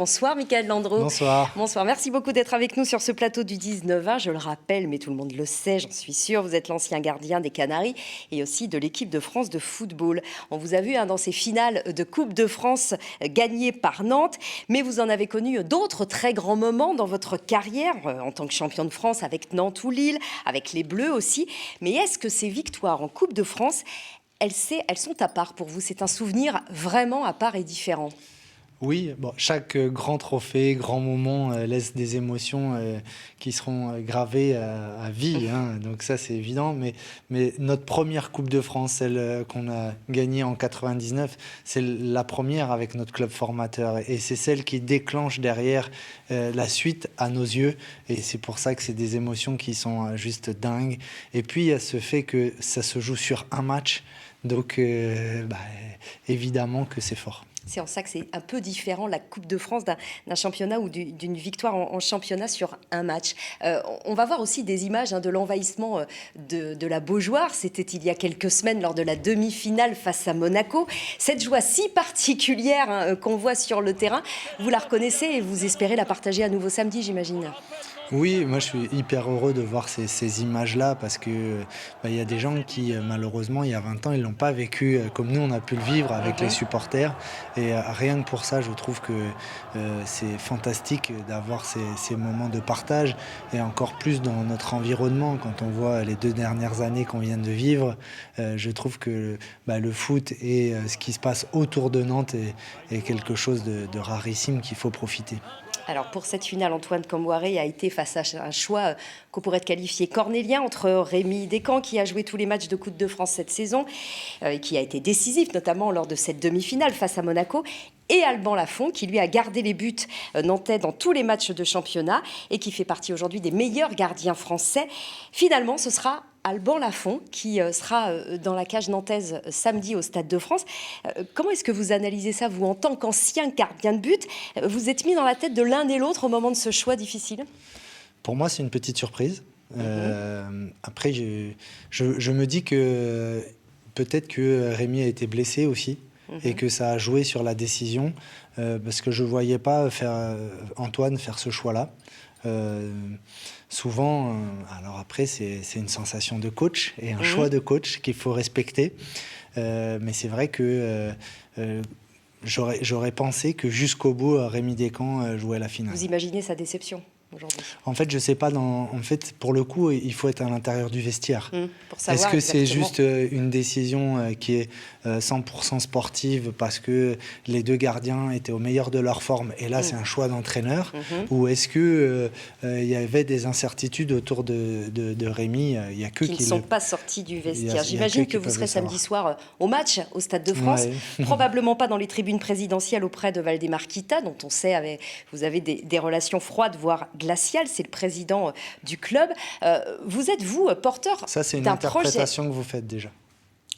Bonsoir Mickaël Landreau. Bonsoir. Bonsoir, merci beaucoup d'être avec nous sur ce plateau du 19-20. Je le rappelle, mais tout le monde le sait, j'en suis sûre, vous êtes l'ancien gardien des Canaries et aussi de l'équipe de France de football. On vous a vu dans ces finales de Coupe de France gagnées par Nantes, mais vous en avez connu d'autres très grands moments dans votre carrière en tant que champion de France avec Nantes ou Lille, avec les Bleus aussi. Mais est-ce que ces victoires en Coupe de France, elles sont à part pour vous? C'est un souvenir vraiment à part et différent? Oui, bon, chaque grand trophée, grand moment laisse des émotions qui seront gravées à vie, hein, donc ça c'est évident. Mais notre première Coupe de France, celle qu'on a gagnée en 99, c'est la première avec notre club formateur. Et c'est celle qui déclenche derrière la suite à nos yeux. Et c'est pour ça que c'est des émotions qui sont juste dingues. Et puis il y a ce fait que ça se joue sur un match, donc évidemment que c'est fort. C'est en ça que c'est un peu différent, la Coupe de France, d'un championnat ou d'une victoire en championnat sur un match. On va voir aussi des images de l'envahissement de la Beaujoire. C'était il y a quelques semaines lors de la demi-finale face à Monaco. Cette joie si particulière qu'on voit sur le terrain, vous la reconnaissez et vous espérez la partager à nouveau samedi, j'imagine. Oui, moi je suis hyper heureux de voir ces images-là parce que y a des gens qui malheureusement il y a 20 ans ils l'ont pas vécu comme nous on a pu le vivre avec les supporters et rien que pour ça je trouve que c'est fantastique d'avoir ces moments de partage et encore plus dans notre environnement quand on voit les 2 dernières années qu'on vient de vivre, je trouve que le foot et ce qui se passe autour de Nantes est quelque chose de rarissime qu'il faut profiter. Alors pour cette finale, Antoine Kombouaré a été face à un choix qu'on pourrait qualifier cornélien entre Rémi Descamps, qui a joué tous les matchs de Coupe de France cette saison, et qui a été décisif, notamment lors de cette demi-finale face à Monaco, et Alban Lafont, qui lui a gardé les buts nantais dans tous les matchs de championnat et qui fait partie aujourd'hui des meilleurs gardiens français. Finalement, ce sera Alban Lafont qui sera dans la cage nantaise samedi au Stade de France. Comment est-ce que vous analysez ça, vous, en tant qu'ancien gardien de but? Vous êtes mis dans la tête de l'un et l'autre au moment de ce choix difficile? Pour moi, c'est une petite surprise. Après, je me dis que peut-être que Rémi a été blessé aussi et que ça a joué sur la décision parce que je ne voyais pas Antoine faire ce choix-là. Souvent, alors après, c'est une sensation de coach et un choix de coach qu'il faut respecter. Mais c'est vrai que j'aurais pensé que jusqu'au bout, Rémi Descamps jouait la finale. Vous imaginez sa déception aujourd'hui? En fait, je sais pas. En fait, pour le coup, il faut être à l'intérieur du vestiaire. Pour savoir. Est-ce que c'est exactement. juste une décision qui est 100% sportive parce que les 2 gardiens étaient au meilleur de leur forme et là, c'est un choix d'entraîneur ou est-ce que il y avait des incertitudes autour de Rémi? Il y a que qui ne sont pas sortis du vestiaire. J'imagine que vous serez samedi soir au match au Stade de France. Ouais. Probablement pas dans les tribunes présidentielles auprès de Valdemar Kita, dont on sait vous avez des relations froides, voire glaciales. C'est le président du club. Vous êtes, vous, porteur d'un projet. Ça, c'est une interprétation que vous faites déjà.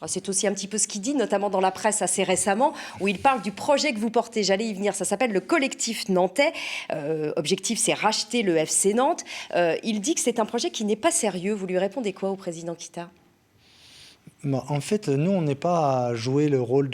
C'est aussi un petit peu ce qu'il dit, notamment dans la presse assez récemment, où il parle du projet que vous portez. J'allais y venir, ça s'appelle le collectif nantais. Objectif, c'est racheter le FC Nantes. Il dit que c'est un projet qui n'est pas sérieux. Vous lui répondez quoi au président Kita? En fait, nous, on n'est pas à jouer le rôle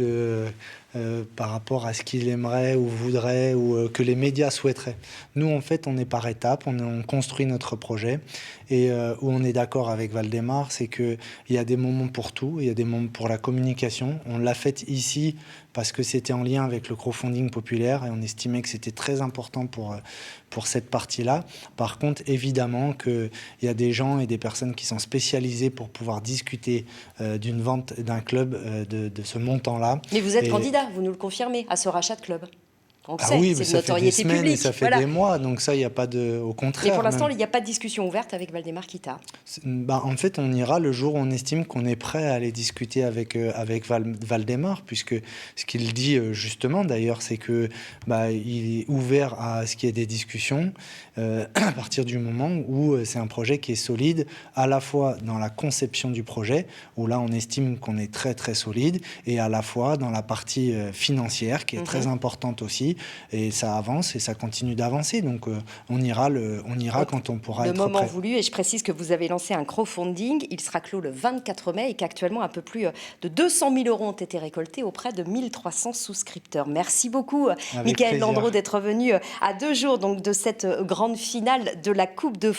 par rapport à ce qu'il aimerait ou voudrait ou que les médias souhaiteraient. Nous, en fait, on est par étapes, on construit notre projet et où on est d'accord avec Valdemar, c'est qu'il y a des moments pour tout, il y a des moments pour la communication. On l'a fait ici parce que c'était en lien avec le crowdfunding populaire et on estimait que c'était très important pour cette partie-là. Par contre, évidemment qu'il y a des gens et des personnes qui sont spécialisés pour pouvoir discuter d'une vente d'un club de ce montant-là. Mais vous êtes candidat, vous nous le confirmez, à ce rachat de club. On le sait, oui, c'est mais de ça fait des notoriété semaines publique. et ça fait des mois, donc ça, il n'y a pas de... Au contraire. Mais pour l'instant, même. il n'y a pas de discussion ouverte avec Valdemar Kita. En fait, on ira le jour où on estime qu'on est prêt à aller discuter avec Valdemar, puisque ce qu'il dit justement, d'ailleurs, c'est que il est ouvert à ce qu'il y ait des discussions à partir du moment où c'est un projet qui est solide, à la fois dans la conception du projet, où là, on estime qu'on est très, très solide, et à la fois dans la partie financière, qui est très importante aussi, et ça avance et ça continue d'avancer. Donc on ira quand on pourra le être moment prêt. voulu. Et je précise que vous avez lancé un crowdfunding. Il sera clos le 24 mai et qu'actuellement un peu plus de 200 000 € ont été récoltés auprès de 1300 souscripteurs. Merci beaucoup, Mickaël Landreau, d'être venu à 2 jours donc, de cette grande finale de la Coupe de France.